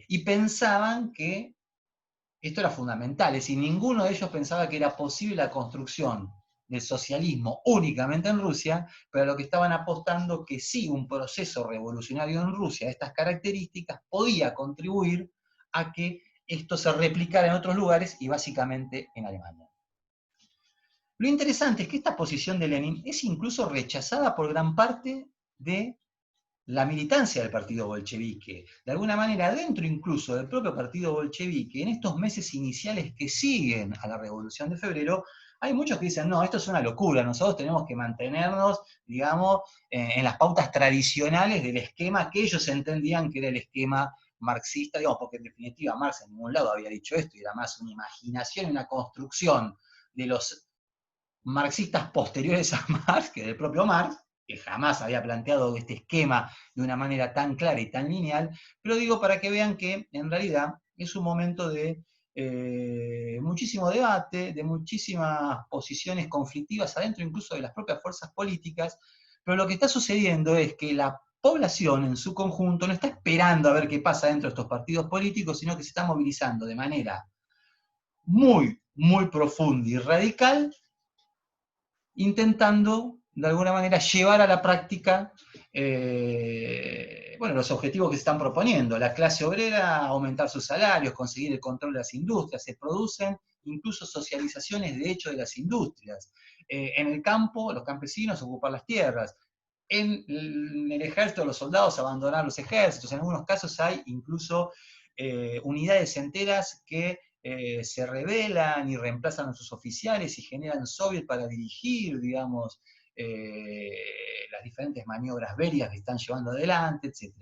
S1: Y pensaban que esto era fundamental, es decir, ninguno de ellos pensaba que era posible la construcción del socialismo únicamente en Rusia, pero lo que estaban apostando que sí, un proceso revolucionario en Rusia de estas características podía contribuir a que esto se replicara en otros lugares y básicamente en Alemania. Lo interesante es que esta posición de Lenin es incluso rechazada por gran parte de la militancia del partido bolchevique. De alguna manera, dentro incluso del propio partido bolchevique, en estos meses iniciales que siguen a la Revolución de Febrero, hay muchos que dicen, no, esto es una locura, nosotros tenemos que mantenernos, digamos, en las pautas tradicionales del esquema que ellos entendían que era el esquema marxista, digamos, porque en definitiva Marx en ningún lado había dicho esto, y era más una imaginación y una construcción de los marxistas posteriores a Marx que del propio Marx, que jamás había planteado este esquema de una manera tan clara y tan lineal, pero digo para que vean que en realidad es un momento de muchísimo debate, de muchísimas posiciones conflictivas adentro incluso de las propias fuerzas políticas, pero lo que está sucediendo es que la población en su conjunto no está esperando a ver qué pasa dentro de estos partidos políticos, sino que se está movilizando de manera muy, muy profunda y radical intentando, de alguna manera, llevar a la práctica bueno, los objetivos que se están proponiendo. La clase obrera, aumentar sus salarios, conseguir el control de las industrias, se producen incluso socializaciones de hecho de las industrias. En el campo, los campesinos ocupar las tierras. En el ejército, los soldados abandonar los ejércitos. En algunos casos hay incluso unidades enteras que se rebelan y reemplazan a sus oficiales y generan soviets para dirigir, digamos, las diferentes maniobras bélicas que están llevando adelante, etc.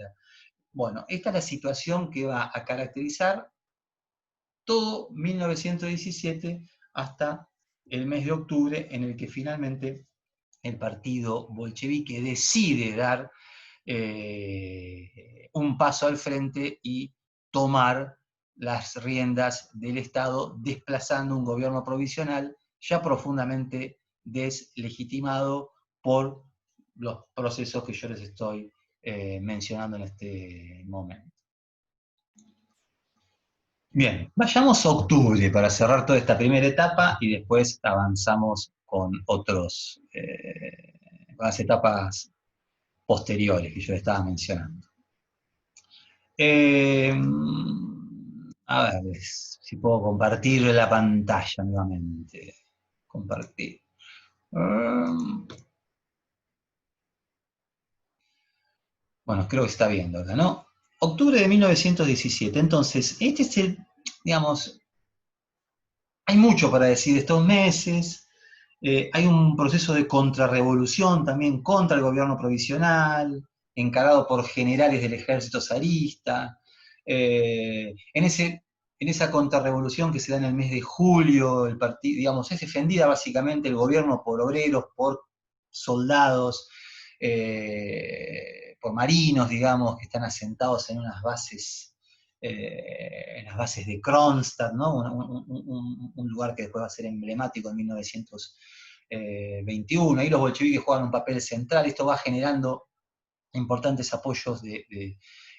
S1: Bueno, esta es la situación que va a caracterizar todo 1917 hasta el mes de octubre, en el que finalmente el partido bolchevique decide dar un paso al frente y tomar las riendas del Estado, desplazando un gobierno provisional ya profundamente deslegitimado por los procesos que yo les estoy mencionando en este momento. Bien, vayamos a octubre para cerrar toda esta primera etapa y después avanzamos con con las etapas posteriores que yo les estaba mencionando. A ver si puedo compartir la pantalla nuevamente. Compartir. Bueno, creo que se está viendo acá, ¿no? Octubre de 1917. Entonces, este es el, digamos, hay mucho para decir de estos meses. Hay un proceso de contrarrevolución también contra el gobierno provisional, encarado por generales del ejército zarista. En esa contrarrevolución que se da en el mes de julio, el partido, digamos, es defendida básicamente el gobierno por obreros, por soldados, por marinos, digamos, que están asentados en unas bases en las bases de Kronstadt, ¿no? Un lugar que después va a ser emblemático en 1921. Ahí los bolcheviques juegan un papel central, esto va generando importantes apoyos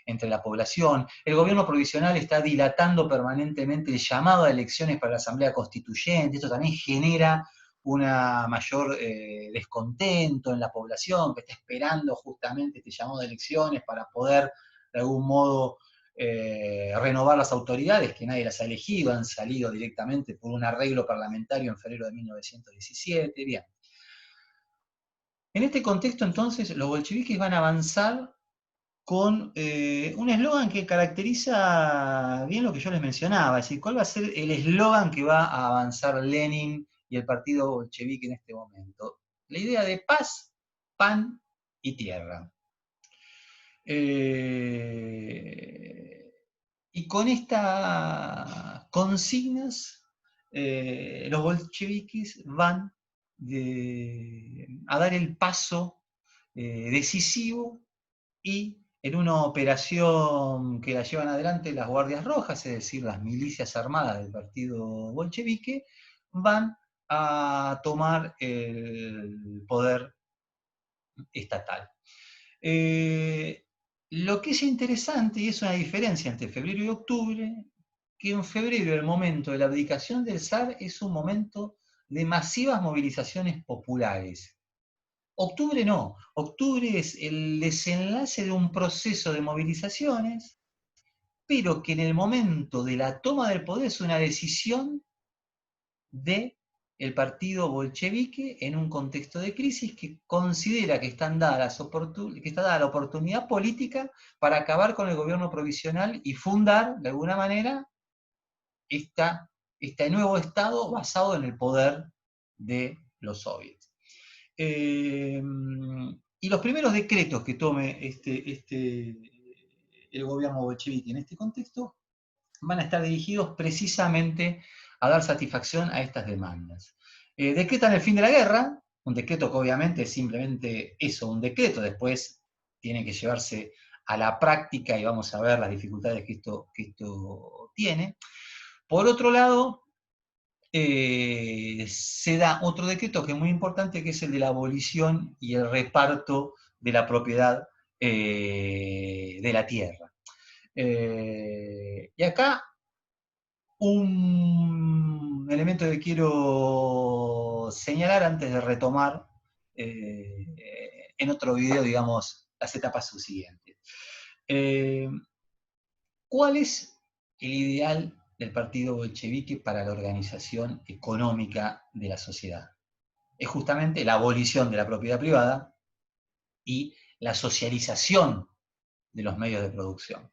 S1: entre la población. El gobierno provisional está dilatando permanentemente el llamado a elecciones para la Asamblea Constituyente, esto también genera una mayor descontento en la población, que está esperando justamente este llamado de elecciones para poder, de algún modo, renovar las autoridades, que nadie las ha elegido, han salido directamente por un arreglo parlamentario en febrero de 1917, bien. En este contexto, entonces, los bolcheviques van a avanzar con un eslogan que caracteriza bien lo que yo les mencionaba, es decir, ¿cuál va a ser el eslogan que va a avanzar Lenin y el partido bolchevique en este momento? La idea de paz, pan y tierra. Y con estas consignas, los bolcheviques van a dar el paso decisivo, y en una operación que la llevan adelante las Guardias Rojas, es decir, las milicias armadas del partido bolchevique, van a tomar el poder estatal. Lo que es interesante, y es una diferencia entre febrero y octubre, que en febrero, el momento de la abdicación del zar, es un momento de masivas movilizaciones populares. Octubre no, octubre es el desenlace de un proceso de movilizaciones, pero que en el momento de la toma del poder es una decisión del partido bolchevique en un contexto de crisis que considera que está dada la oportunidad política para acabar con el gobierno provisional y fundar, de alguna manera, este nuevo Estado basado en el poder de los soviets. Y los primeros decretos que tome el gobierno bolchevique en este contexto van a estar dirigidos precisamente a dar satisfacción a estas demandas. Decretan el fin de la guerra, un decreto que obviamente es simplemente eso, un decreto, después tiene que llevarse a la práctica y vamos a ver las dificultades que esto tiene. Por otro lado, se da otro decreto que es muy importante, que es el de la abolición y el reparto de la propiedad de la tierra. Y acá un elemento que quiero señalar antes de retomar en otro video, digamos, las etapas subsiguientes. ¿Cuál es el ideal del partido bolchevique para la organización económica de la sociedad? Es justamente la abolición de la propiedad privada y la socialización de los medios de producción.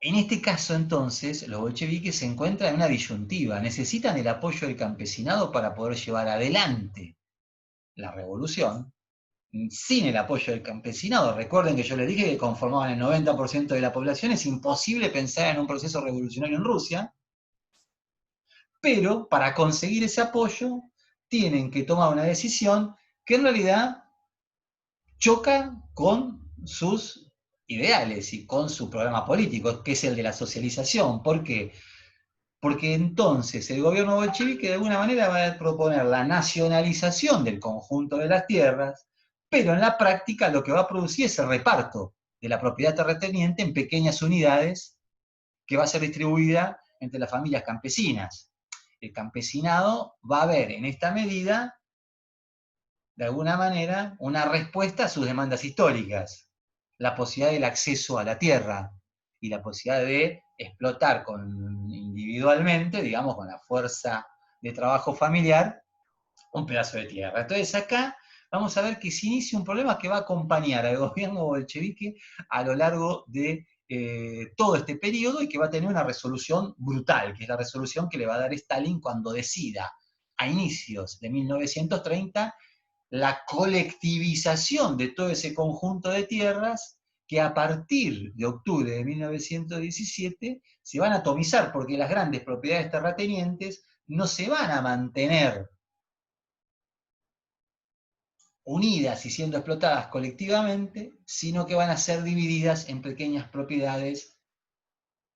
S1: En este caso, entonces, los bolcheviques se encuentran en una disyuntiva. Necesitan el apoyo del campesinado para poder llevar adelante la revolución. Sin el apoyo del campesinado, recuerden que yo les dije que conformaban el 90% de la población, es imposible pensar en un proceso revolucionario en Rusia, pero para conseguir ese apoyo tienen que tomar una decisión que en realidad choca con sus ideales y con su programa político, que es el de la socialización. ¿Por qué? Porque entonces el gobierno bolchevique de alguna manera va a proponer la nacionalización del conjunto de las tierras, pero en la práctica lo que va a producir es el reparto de la propiedad terrateniente en pequeñas unidades que va a ser distribuida entre las familias campesinas. El campesinado va a ver en esta medida, de alguna manera, una respuesta a sus demandas históricas, la posibilidad del acceso a la tierra y la posibilidad de explotar individualmente, digamos, con la fuerza de trabajo familiar, un pedazo de tierra. Entonces acá vamos a ver que se inicia un problema que va a acompañar al gobierno bolchevique a lo largo de todo este periodo y que va a tener una resolución brutal, que es la resolución que le va a dar Stalin cuando decida a inicios de 1930 la colectivización de todo ese conjunto de tierras que a partir de octubre de 1917 se van a atomizar, porque las grandes propiedades terratenientes no se van a mantener unidas y siendo explotadas colectivamente, sino que van a ser divididas en pequeñas propiedades,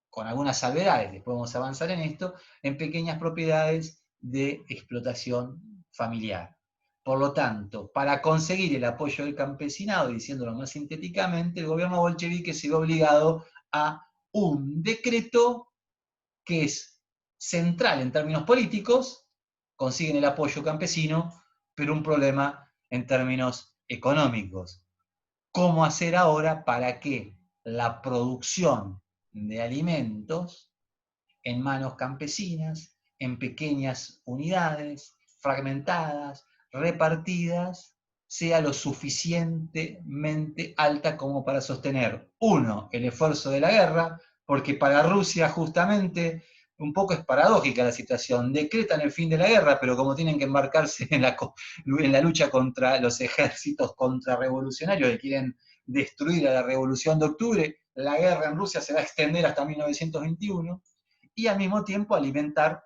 S1: con algunas salvedades, después vamos a avanzar en esto, en pequeñas propiedades de explotación familiar. Por lo tanto, para conseguir el apoyo del campesinado, diciéndolo más sintéticamente, el gobierno bolchevique se ve obligado a un decreto que es central en términos políticos, consiguen el apoyo campesino, pero un problema en términos económicos. ¿Cómo hacer ahora para que la producción de alimentos en manos campesinas, en pequeñas unidades, fragmentadas, repartidas, sea lo suficientemente alta como para sostener, uno, el esfuerzo de la guerra, porque para Rusia justamente un poco es paradójica la situación, decretan el fin de la guerra, pero como tienen que embarcarse en la lucha contra los ejércitos contrarrevolucionarios que quieren destruir a la Revolución de Octubre, la guerra en Rusia se va a extender hasta 1921, y al mismo tiempo alimentar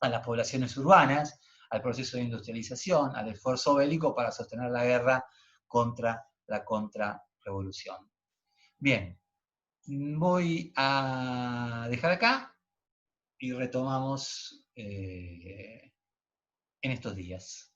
S1: a las poblaciones urbanas, al proceso de industrialización, al esfuerzo bélico para sostener la guerra contra la contrarrevolución. Bien, voy a dejar acá y retomamos en estos días.